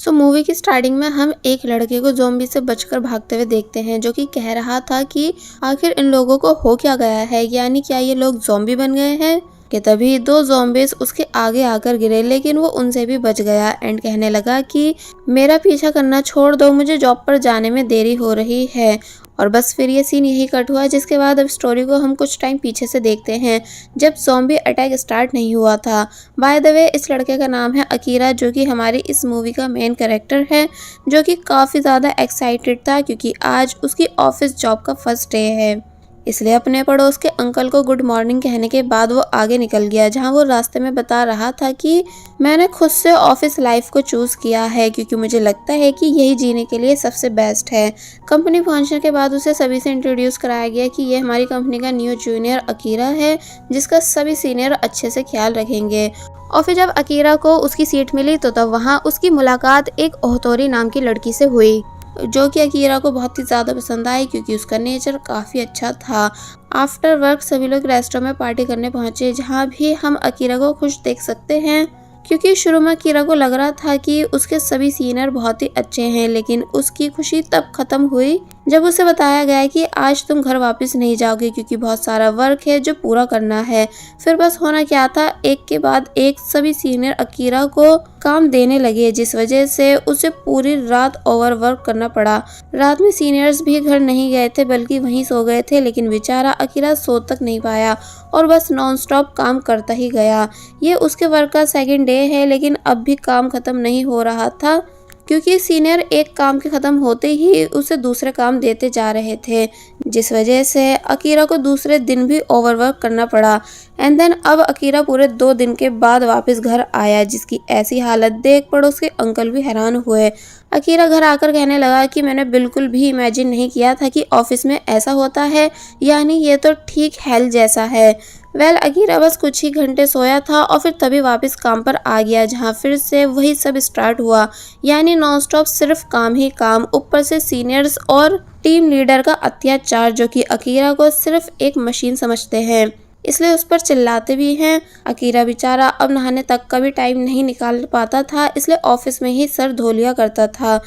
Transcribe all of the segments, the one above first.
Movie की starting में हम एक लड़के को ज़ॉम्बी से बचकर भागते हुए देखते हैं, जो कि कह रहा था कि आखिर इन लोगों को हो क्या गया है, यानी क्या ये लोग ज़ॉम्बी बन गए हैं। कि तभी दो ज़ॉम्बीज उसके आगे आकर गिरे, लेकिन वो उनसे भी बच गया एंड कहने लगा कि मेरा पीछा करना छोड़ दो, मुझे जॉब पर जाने में देरी हो रही है। और बस फिर ये सीन यही कट हुआ, जिसके बाद अब स्टोरी को हम कुछ टाइम पीछे से देखते हैं, जब ज़ॉम्बी अटैक स्टार्ट नहीं हुआ था। बाय द वे, इस लड़के का नाम है अकीरा, जो कि हमारी इस मूवी का मेन कैरेक्टर है, जो कि काफ़ी ज़्यादा एक्साइटेड था क्योंकि आज उसकी ऑफिस जॉब का फर्स्ट डे है। इसलिए अपने पड़ोस के अंकल को गुड मॉर्निंग कहने के बाद वो आगे निकल गया, जहां वो रास्ते में बता रहा था कि मैंने खुद से ऑफिस लाइफ को चूज़ किया है क्योंकि मुझे लगता है कि यही जीने के लिए सबसे बेस्ट है। कंपनी पहुंचने के बाद उसे सभी से इंट्रोड्यूस कराया गया कि ये हमारी कंपनी का न्यू जूनियर अकीरा है, जिसका सभी सीनियर अच्छे से ख्याल रखेंगे। और फिर जब अकीरा को उसकी सीट मिली तो तब वहाँ उसकी मुलाकात एक ओहतोरी नाम की लड़की से हुई, जो कि अकीरा को बहुत ही ज़्यादा पसंद आई क्योंकि उसका नेचर काफ़ी अच्छा था। आफ्टर वर्क सभी लोग रेस्टोरेंट में पार्टी करने पहुंचे, जहां भी हम अकीरा को खुश देख सकते हैं, क्योंकि शुरू में अकीरा को लग रहा था कि उसके सभी सीनियर बहुत ही अच्छे हैं, लेकिन उसकी खुशी तब खत्म हुई जब उसे बताया गया कि आज तुम घर वापस नहीं जाओगे क्योंकि बहुत सारा वर्क है जो पूरा करना है। फिर बस होना क्या था, एक के बाद एक सभी सीनियर अकीरा को काम देने लगे, जिस वजह से उसे पूरी रात ओवर वर्क करना पड़ा। रात में सीनियर्स भी घर नहीं गए थे बल्कि वहीं सो गए थे, लेकिन बेचारा अकीरा सो तक नहीं पाया और बस नॉन स्टॉप काम करता ही गया। ये उसके वर्क का सेकंड डे है, लेकिन अब भी काम खत्म नहीं हो रहा था क्योंकि सीनियर एक काम के ख़त्म होते ही उसे दूसरे काम देते जा रहे थे, जिस वजह से अकीरा को दूसरे दिन भी ओवरवर्क करना पड़ा। एंड देन अब अकीरा पूरे 2 दिन के बाद वापस घर आया, जिसकी ऐसी हालत देख पड़ोस के अंकल भी हैरान हुए। अकीरा घर आकर कहने लगा कि मैंने बिल्कुल भी इमेजिन नहीं किया था कि ऑफिस में ऐसा होता है, यानी ये तो ठीक हेल जैसा है। अकीरा बस कुछ ही घंटे सोया था और फिर तभी वापस काम पर आ गया, जहां फिर से वही सब स्टार्ट हुआ, यानी नॉन स्टॉप सिर्फ काम ही काम, ऊपर से सीनियर्स और टीम लीडर का अत्याचार, जो कि अकीरा को सिर्फ एक मशीन समझते हैं, इसलिए उस पर चिल्लाते भी हैं। अकीरा बेचारा अब नहाने तक का भी टाइम नहीं निकाल पाता था, इसलिए ऑफिस में ही सर धो लिया करता था।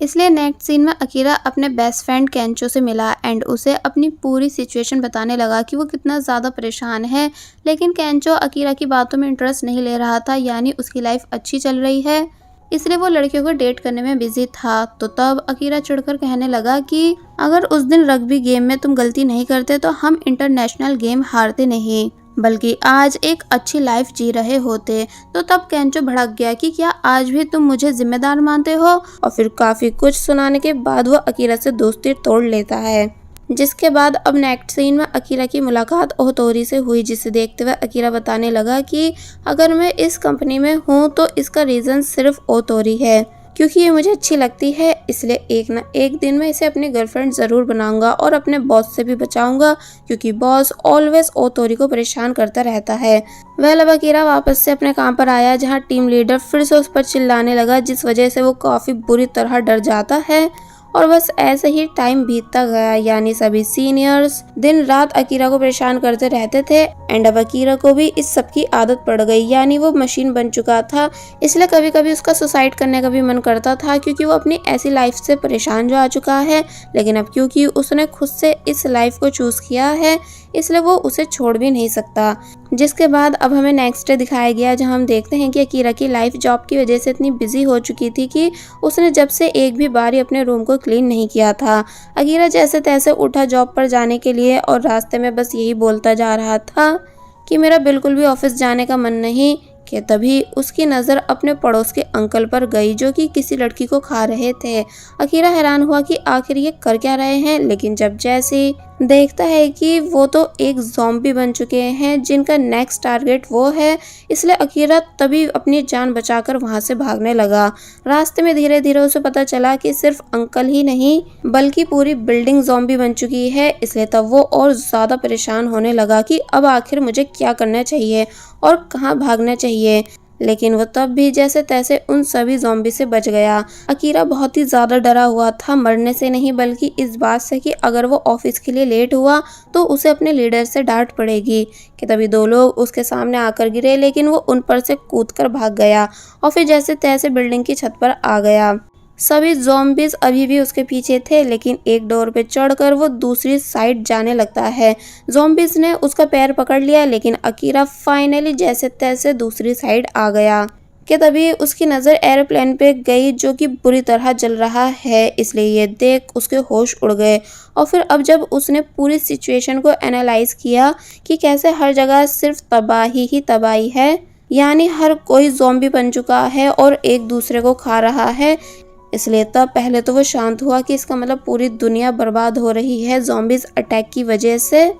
इसलिए नेक्स्ट सीन में अकीरा अपने बेस्ट फ्रेंड केंचो से मिला एंड उसे अपनी पूरी सिचुएशन बताने लगा कि वो कितना ज़्यादा परेशान है, लेकिन केंचो अकीरा की बातों में इंटरेस्ट नहीं ले रहा था, यानी उसकी लाइफ अच्छी चल रही है, इसलिए वो लड़कियों को डेट करने में बिजी था। तो तब अकीरा चिढ़कर कहने लगा कि अगर उस दिन रग्बी गेम में तुम गलती नहीं करते तो हम इंटरनेशनल गेम हारते नहीं, बल्कि आज एक अच्छी लाइफ जी रहे होते। तो तब केंचो भड़क गया कि क्या आज भी तुम मुझे जिम्मेदार मानते हो, और फिर काफी कुछ सुनाने के बाद वो अकीरा से दोस्ती तोड़ लेता है। जिसके बाद अब नेक्स्ट सीन में अकीरा की मुलाकात ओहतोरी से हुई, जिसे देखते हुए अकीरा बताने लगा कि अगर मैं इस कंपनी में हूँ तो इसका रीज़न सिर्फ ओहतोरी है, क्योंकि ये मुझे अच्छी लगती है, इसलिए एक ना एक दिन मैं इसे अपनी गर्लफ्रेंड ज़रूर बनाऊंगा और अपने बॉस से भी बचाऊंगा, क्योंकि बॉस ऑलवेज ओहतोरी को परेशान करता रहता है। अब अकीरा वापस से अपने काम पर आया, जहां टीम लीडर फिर से उस पर चिल्लाने लगा, जिस वजह से वो काफ़ी बुरी तरह डर जाता है। और बस ऐसे ही टाइम बीतता गया, यानी सभी सीनियर्स दिन रात अकीरा को परेशान करते रहते थे एंड अब अकीरा को भी इस सब की आदत पड़ गई, यानी वो मशीन बन चुका था। इसलिए कभी कभी उसका सुसाइड करने का भी मन करता था, क्योंकि वो अपनी ऐसी लाइफ से परेशान जो आ चुका है, लेकिन अब क्योंकि उसने खुद से इस लाइफ को चूज किया है, इसलिए वो उसे छोड़ भी नहीं सकता। जिसके बाद अब हमें नेक्स्ट डे दिखाया गया, जहां हम देखते हैं कि अकीरा की लाइफ जॉब की वजह से इतनी बिजी हो चुकी थी कि उसने जब से एक भी बार अपने रूम को क्लीन नहीं किया था। अकीरा जैसे तैसे उठा जॉब पर जाने के लिए और रास्ते में बस यही बोलता जा रहा था कि मेरा बिल्कुल भी ऑफिस जाने का मन नहीं। कि तभी उसकी नज़र अपने पड़ोस के अंकल पर गई, जो कि किसी लड़की को खा रहे थे। अकीरा हैरान हुआ कि आखिर ये कर क्या रहे हैं, लेकिन जब जैसे देखता है कि वो तो एक ज़ॉम्बी बन चुके हैं जिनका नेक्स्ट टारगेट वो है, इसलिए अकीरा तभी अपनी जान बचाकर वहां से भागने लगा। रास्ते में धीरे धीरे उसे पता चला कि सिर्फ अंकल ही नहीं बल्कि पूरी बिल्डिंग ज़ॉम्बी बन चुकी है, इसलिए तब वो और ज़्यादा परेशान होने लगा कि अब आखिर मुझे क्या करना चाहिए और कहाँ भागना चाहिए। लेकिन वो तब भी जैसे तैसे उन सभी ज़ॉम्बी से बच गया। अकीरा बहुत ही ज़्यादा डरा हुआ था, मरने से नहीं बल्कि इस बात से कि अगर वो ऑफिस के लिए लेट हुआ तो उसे अपने लीडर से डांट पड़ेगी। कि तभी दो लोग उसके सामने आकर गिरे, लेकिन वो उन पर से कूदकर भाग गया और फिर जैसे तैसे बिल्डिंग की छत पर आ गया। सभी ज़ॉम्बीज अभी भी उसके पीछे थे, लेकिन एक डोर पे चढ़कर वो दूसरी साइड जाने लगता है। ज़ॉम्बीज ने उसका पैर पकड़ लिया, लेकिन अकीरा फाइनली जैसे तैसे दूसरी साइड आ गया। कि तभी उसकी नज़र एरोप्लेन पे गई जो कि बुरी तरह जल रहा है, इसलिए ये देख उसके होश उड़ गए। और फिर अब जब उसने पूरी सिचुएशन को एनालाइज किया कि कैसे हर जगह सिर्फ तबाही ही तबाही है, यानी हर कोई ज़ॉम्बी बन चुका है और एक दूसरे को खा रहा है, इसलिए तब पहले तो वो शांत हुआ कि इसका मतलब पूरी दुनिया बर्बाद हो रही है ज़ॉम्बीज अटैक की वजह से,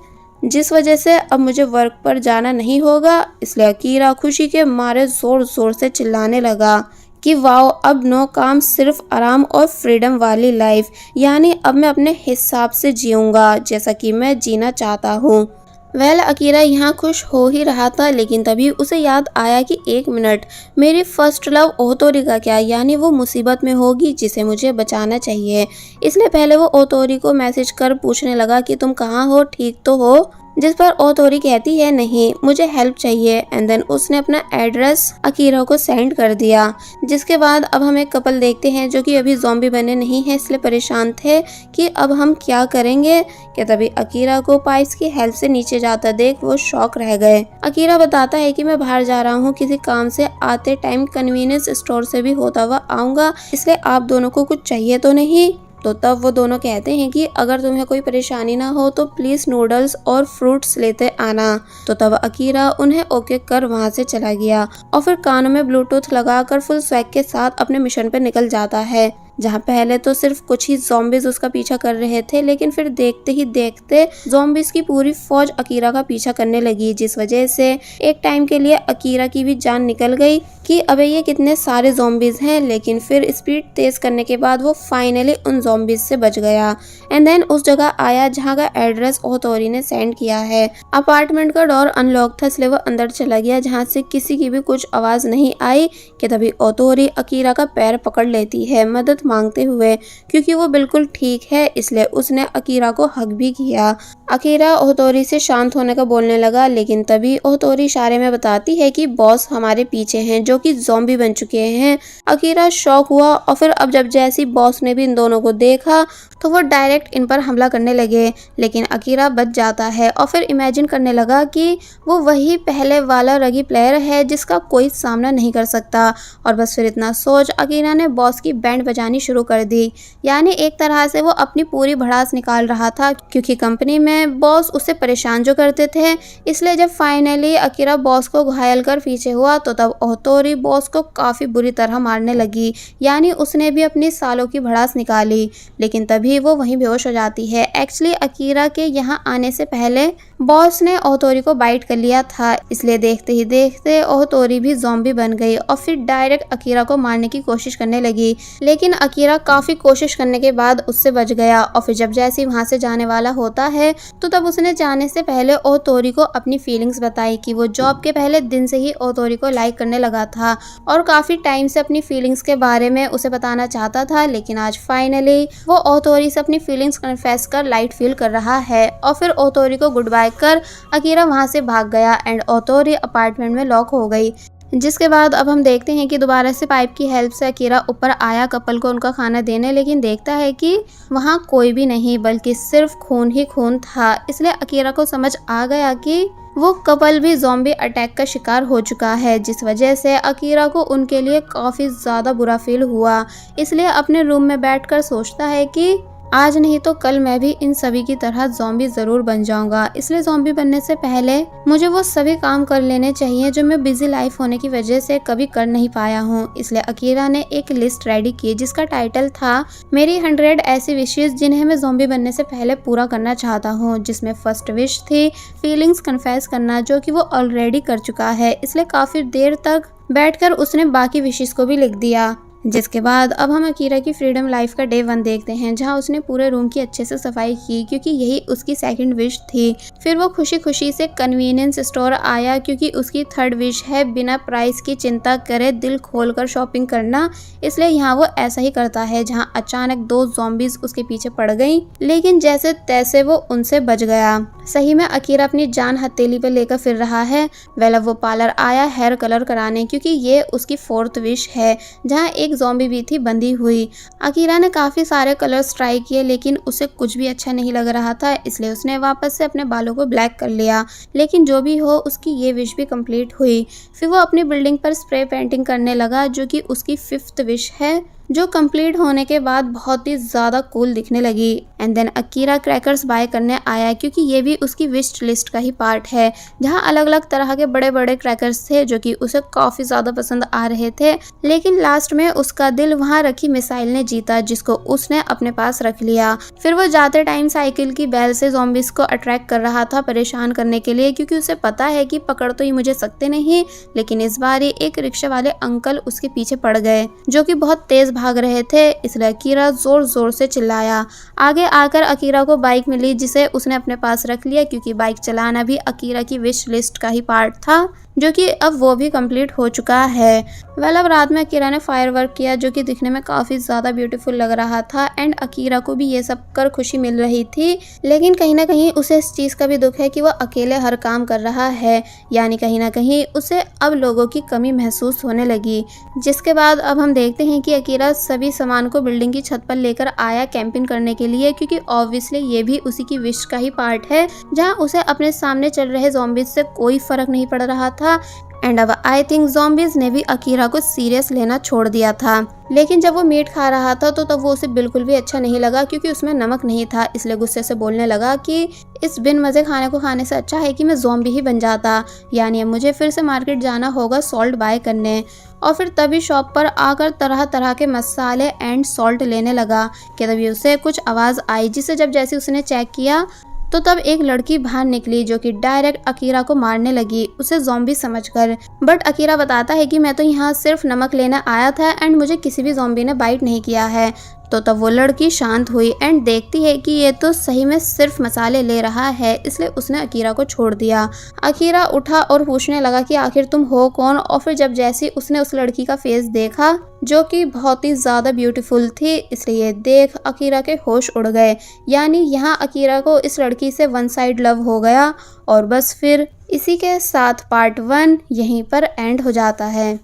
जिस वजह से अब मुझे वर्क पर जाना नहीं होगा। इसलिए अकीरा खुशी के मारे जोर जोर से चिल्लाने लगा कि वाओ, अब नो काम, सिर्फ आराम और फ्रीडम वाली लाइफ, यानी अब मैं अपने हिसाब से जीऊंगा जैसा कि मैं जीना चाहता हूँ। अकीरा यहाँ खुश हो ही रहा था, लेकिन तभी उसे याद आया कि एक मिनट, मेरी फर्स्ट लव ओतोरी का क्या, यानी वो मुसीबत में होगी जिसे मुझे बचाना चाहिए। इसलिए पहले वो ओतोरी को मैसेज कर पूछने लगा कि तुम कहाँ हो, ठीक तो हो, जिस पर ओतोरी कहती है नहीं, मुझे हेल्प चाहिए। एंड देन उसने अपना एड्रेस अकीरा को सेंड कर दिया। जिसके बाद अब हम एक कपल देखते हैं जो कि अभी ज़ॉम्बी बने नहीं हैं, इसलिए परेशान थे कि अब हम क्या करेंगे। कि तभी अकीरा को पाइप्स की हेल्प से नीचे जाता देख वो शॉक रह गए। अकीरा बताता है कि मैं बाहर जा रहा हूँ किसी काम से, आते टाइम कन्वीनियंस स्टोर से भी होता हुआ आऊंगा, इसलिए आप दोनों को कुछ चाहिए तो नहीं। तो तब वो दोनों कहते हैं कि अगर तुम्हें कोई परेशानी ना हो तो प्लीज नूडल्स और फ्रूट्स लेते आना। तो तब अकीरा उन्हें ओके कर वहां से चला गया और फिर कानों में ब्लूटूथ लगाकर फुल स्वैग के साथ अपने मिशन पे निकल जाता है, जहाँ पहले तो सिर्फ कुछ ही ज़ॉम्बीज उसका पीछा कर रहे थे, लेकिन फिर देखते ही देखते ज़ॉम्बीज की पूरी फौज अकीरा का पीछा करने लगी, जिस वजह से एक टाइम के लिए अकीरा की भी जान निकल गई कि अबे ये कितने सारे ज़ॉम्बीज हैं। लेकिन फिर स्पीड तेज करने के बाद वो फाइनली उन ज़ॉम्बीज से बच गया। एंड देन उस जगह आया जहाँ का एड्रेस ओतोरी ने सेंड किया है। अपार्टमेंट का डोर अनलॉक था, इसलिए वो अंदर चला गया जहाँ से किसी की भी कुछ आवाज नहीं आई। कि तभी ओतोरी अकीरा का पैर पकड़ लेती है मदद मांगते हुए, क्योंकि वो बिल्कुल ठीक है, इसलिए उसने अकीरा को हग भी किया। अकीरा ओतोरी से शांत होने का बोलने लगा, लेकिन तभी ओतोरी इशारे में बताती है कि बॉस हमारे पीछे हैं जो कि ज़ॉम्बी बन चुके हैं। अकीरा शॉक हुआ और फिर अब जब जैसी बॉस ने भी इन दोनों को देखा तो वो डायरेक्ट इन पर हमला करने लगे, लेकिन अकीरा बच जाता है और फिर इमेजिन करने लगा कि वो वही पहले वाला रगी प्लेयर है जिसका कोई सामना नहीं कर सकता। और बस फिर इतना सोच अकीरा ने बॉस की बैंड बजानी शुरू कर दी, यानी एक तरह से वो अपनी पूरी भड़ास निकाल रहा था, क्योंकि कंपनी में बॉस उससे परेशान जो करते थे। इसलिए जब फाइनली अकीरा बॉस को घायल कर पीछे हुआ तो तब ओतोरी बॉस को काफ़ी बुरी तरह मारने लगी, यानी उसने भी अपनी सालों की भड़ास निकाली, लेकिन तभी वो वहीं बेहोश हो जाती है। एक्चुअली अकीरा के यहाँ आने से पहले बॉस ने ओतोरी को बाइट कर लिया था, इसलिए देखते ही देखते ओतोरी भी ज़ॉम्बी बन गई और फिर डायरेक्ट अकीरा को मारने की कोशिश करने लगी, लेकिन अकीरा काफ़ी कोशिश करने के बाद उससे बच गया। और फिर जब जैसे वहाँ से जाने वाला होता है तो तब उसने जाने से पहले ओतोरी को अपनी फीलिंग्स बताई कि वो जॉब के पहले दिन से ही ओतोरी को लाइक करने लगा था और काफ़ी टाइम से अपनी फीलिंग्स के बारे में उसे बताना चाहता था, लेकिन आज फाइनली वो ओतोरी से अपनी फीलिंग्स कन्फेस कर लाइट फील कर रहा है। और फिर ओतोरी को गुड बाय कर अकीरा वहाँ से भाग गया एंड ओतोरी अपार्टमेंट में लॉक हो गई। जिसके बाद अब हम देखते हैं कि दोबारा से पाइप की हेल्प से अकीरा ऊपर आया कपल को उनका खाना देने, लेकिन देखता है कि वहाँ कोई भी नहीं बल्कि सिर्फ खून ही खून था। इसलिए अकीरा को समझ आ गया कि वो कपल भी ज़ॉम्बी अटैक का शिकार हो चुका है, जिस वजह से अकीरा को उनके लिए काफ़ी ज़्यादा बुरा फील हुआ। इसलिए अपने रूम में बैठकर सोचता है कि आज नहीं तो कल मैं भी इन सभी की तरह ज़ॉम्बी ज़रूर बन जाऊंगा। इसलिए ज़ॉम्बी बनने से पहले मुझे वो सभी काम कर लेने चाहिए जो मैं बिजी लाइफ होने की वजह से कभी कर नहीं पाया हूँ। इसलिए अकीरा ने एक लिस्ट रेडी की जिसका टाइटल था मेरी 100 ऐसी विशेष जिन्हें मैं ज़ॉम्बी बनने से पहले पूरा करना चाहता हूँ, जिसमें फर्स्ट विश थी फीलिंग्स कन्फेस करना, जो कि वो ऑलरेडी कर चुका है। इसलिए काफ़ी देर तक बैठकर उसने बाकी विशेष को भी लिख दिया। जिसके बाद अब हम अकीरा की फ्रीडम लाइफ का डे 1 देखते हैं, जहां उसने पूरे रूम की अच्छे से सफाई की क्योंकि यही उसकी सेकंड विश थी। फिर वो खुशी खुशी से कन्वीनियंस स्टोर आया क्योंकि उसकी थर्ड विश है बिना प्राइस की चिंता करे दिल खोलकर शॉपिंग करना, इसलिए यहाँ वो ऐसा ही करता है। जहाँ अचानक 2 ज़ॉम्बीज उसके पीछे पड़ गई, लेकिन जैसे तैसे वो उनसे बच गया। सही में अकीरा अपनी जान हथेली पे लेकर फिर रहा है। वेल अब वो पार्लर आया हेयर कलर कराने क्योंकि ये उसकी 4th विश है, जहाँ एक ज़ॉम्बी भी थी बंधी हुई। अकीरा ने काफ़ी सारे कलर्स ट्राई किए लेकिन उसे कुछ भी अच्छा नहीं लग रहा था, इसलिए उसने वापस से अपने बालों को ब्लैक कर लिया। लेकिन जो भी हो उसकी ये विश भी कंप्लीट हुई। फिर वो अपनी बिल्डिंग पर स्प्रे पेंटिंग करने लगा जो कि उसकी 5th विश है, जो कंप्लीट होने के बाद बहुत ही ज़्यादा कूल दिखने लगी। And then Akira crackers buy करने आया क्योंकि ये भी उसकी विश लिस्ट का ही पार्ट है, जहाँ अलग अलग तरह के बड़े बड़े क्रैकर्स थे जो कि उसे काफ़ी ज़्यादा पसंद आ रहे थे। लेकिन लास्ट में उसका दिल वहाँ रखी मिसाइल ने जीता, जिसको उसने अपने पास रख लिया। फिर वो जाते टाइम साइकिल की बैल से ज़ॉम्बीज को अट्रैक्ट कर रहा था परेशान करने के लिए, क्योंकि उसे पता है कि पकड़ तो ही मुझे सकते नहीं। लेकिन इस बार एक रिक्शा वाले अंकल उसके पीछे पड़ गए जो कि बहुत तेज भाग रहे थे, इसलिए अकीरा जोर जोर से चिल्लाया। आगे आकर अकीरा को बाइक मिली जिसे उसने अपने पास रख लिया क्योंकि बाइक चलाना भी अकीरा की विश लिस्ट का ही पार्ट था, जो कि अब वो भी कंप्लीट हो चुका है। वेल अब रात में अकीरा ने फायरवर्क किया जो कि दिखने में काफ़ी ज़्यादा ब्यूटीफुल लग रहा था एंड अकीरा को भी ये सब कर खुशी मिल रही थी। लेकिन कहीं ना कहीं उसे इस चीज़ का भी दुख है कि वो अकेले हर काम कर रहा है, यानी कहीं ना कहीं उसे अब लोगों की कमी महसूस होने लगी। जिसके बाद अब हम देखते हैं कि अकीरा सभी सामान को बिल्डिंग की छत पर लेकर आया कैंपिंग करने के लिए, क्योंकि ऑब्वियसली ये भी उसी की विश का ही पार्ट है, जहाँ उसे अपने सामने चल रहे ज़ॉम्बीज से कोई फर्क नहीं पड़ रहा था। एंड अब आई थिंक ज़ॉम्बीज ने भी अकीरा को सीरियस लेना छोड़ दिया था। लेकिन जब वो मीट खा रहा था तो तब वो उसे बिल्कुल भी अच्छा नहीं लगा क्योंकि उसमें नमक नहीं था, इसलिए गुस्से से बोलने लगा कि इस बिन मज़े खाने को खाने से अच्छा है कि मैं ज़ॉम्बी ही बन जाता, यानी अब मुझे फिर से मार्केट जाना होगा सॉल्ट बाय करने। और फिर तभी शॉप पर आकर तरह तरह के मसाले एंड सॉल्ट लेने लगा कि तभी उसे कुछ आवाज़ आई, जिसे जब जैसे उसने चेक किया तो तब एक लड़की बाहर निकली जो कि डायरेक्ट अकीरा को मारने लगी, उसे ज़ॉम्बी समझकर। बट अकीरा बताता है कि मैं तो यहाँ सिर्फ नमक लेने आया था एंड मुझे किसी भी ज़ॉम्बी ने बाइट नहीं किया है। तो तब वो लड़की शांत हुई एंड देखती है कि ये तो सही में सिर्फ मसाले ले रहा है, इसलिए उसने अकीरा को छोड़ दिया। अकीरा उठा और पूछने लगा कि आखिर तुम हो कौन। और फिर जब जैसे उसने उस लड़की का फेस देखा जो कि बहुत ही ज़्यादा ब्यूटीफुल थी, इसलिए देख अकीरा के होश उड़ गए, यानी यहाँ अकीरा को इस लड़की से वन साइड लव हो गया। और बस फिर इसी के साथ पार्ट 1 यहीं पर एंड हो जाता है।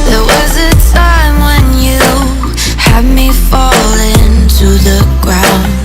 There was a time when you had me falling to the ground.